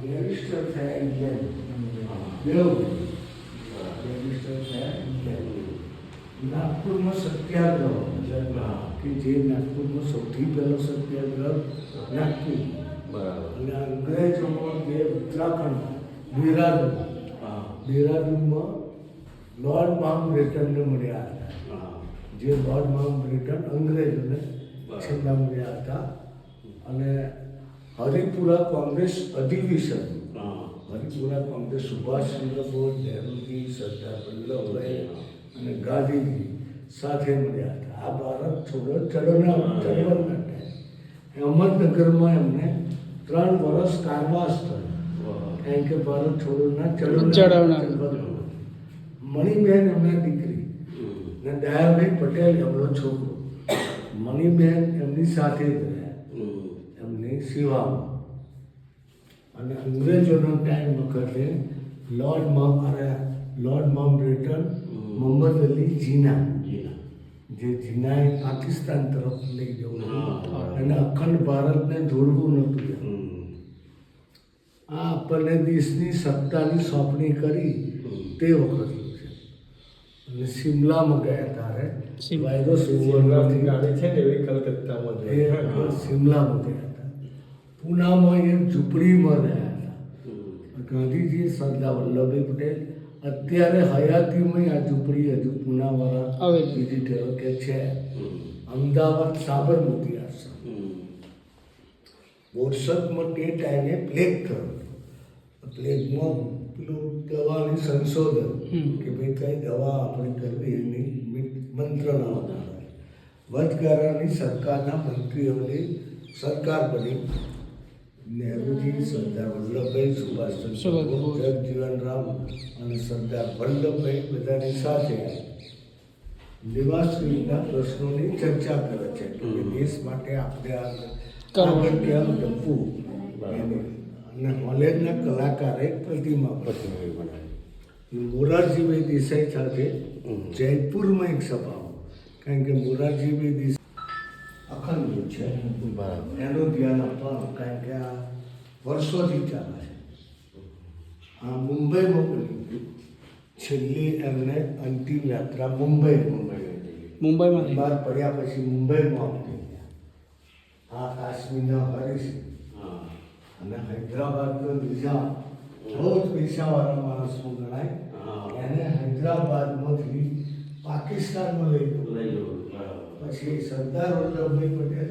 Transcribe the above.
Barrister થયા Indian barrister થયા Indian નાગપુરમાં સત્યાગ્રહ કે જે નાગપુરમાં સૌથી પહેલો સત્યાગ્રહ નાગપુર અને અંગ્રેજોમાં જે ઉત્તરાખંડ દેહરાદૂનમાં લોર્ડ માઉન્ટબેટનને મળ્યા હતા. જે લોર્ડ માઉન્ટબેટન અંગ્રેજોને છેલ્લા મળ્યા હતા. અને હરિપુરા કોંગ્રેસ અધિવેશન, હરિપુરા કોંગ્રેસ સુભાષચંદ્ર બોઝ, નહેરુજી, સરદાર વલ્લભભાઈ અને ગાંધીજી સાથે મળ્યા હતા. આ ભારત છોડો ચળવળના ટાઈમ અહમદનગરમાં એમને 3 વર્ષ કારવાસ થયો. કારણ કે ભારત છોડોના ચળવળના મણિબેન એમના દીકરી ને દયાલભાઈ પટેલ એમનો છોકરો. મણિબેન એમની સાથે જ રહ્યા એમની સેવામાં. અને અંગ્રેજોનો ટાઈમ વખતે લોર્ડ માઉન્ટબેટન, મોહમ્મદ અલી જીના, જે જીનાએ પાકિસ્તાન તરફ લઈ જવું અને અખંડ ભારતને જોડવું નહોતું. આ આપણને દેશની સત્તાની સોંપણી કરી તે વખત અને સિમલામાં ગયા ત્યારે વાયરસ ગાડી છે ને એવી કલકત્તામાં સિમલામાં ગયા હતા. પૂનામાં એક ઝૂંપડીમાં રહ્યા હતા. ગાંધીજી, સરદાર વલ્લભભાઈ પટેલ અત્યારે હયાતીમાં આ ઝૂંપડી હજુ પૂનાવાળા વિઝિટરો કે છે. અમદાવાદ સાબરમતી આશ્રમ. વોટ્સઅપમાં તે ટાઈમે પ્લેગ થયો. પ્લેગમાં પેલું દવાની સંશોધન કે ભાઈ કઈ દવા આપણે કરવી એની મંત્રણા હતા. વચગાળાની સરકારના મંત્રીઓની સરકાર બની. નહેરુજી, સરદાર વલ્લભભાઈ, સુભાષચંદ્ર બોઝ, જગજીવનરામ અને સરદાર વલ્લભભાઈ બધાની સાથે નિવાસના પ્રશ્નોની ચર્ચા કરે છે કે દેશ માટે આપણે આગળ કેમ જપવું. અને કોલેજના કલાકારે પ્રતિમા બનાવી. મોરારજીભાઈ દેસાઈ સાથે જયપુરમાં એક સભા, કારણ કે મોરારજીભાઈ દેસાઈ અખંડ છે એનું ધ્યાન આપવાનું, કારણ કે આ વર્ષોથી ચાલે છે. આ મુંબઈમાં બની છેલ્લી એમને અંતિમ યાત્રા મુંબઈમાં બહાર પડ્યા પછી મુંબઈમાં આપી ગયા. આ કાશ્મીરના હરીશ અને હૈદરાબાદનો નિઝામ બહુ જ પૈસાવાળા માણસનો ગણાય. એને હૈદરાબાદમાંથી પાકિસ્તાનમાં લઈ ગયો. પછી સરદાર વલ્લભભાઈ પટેલ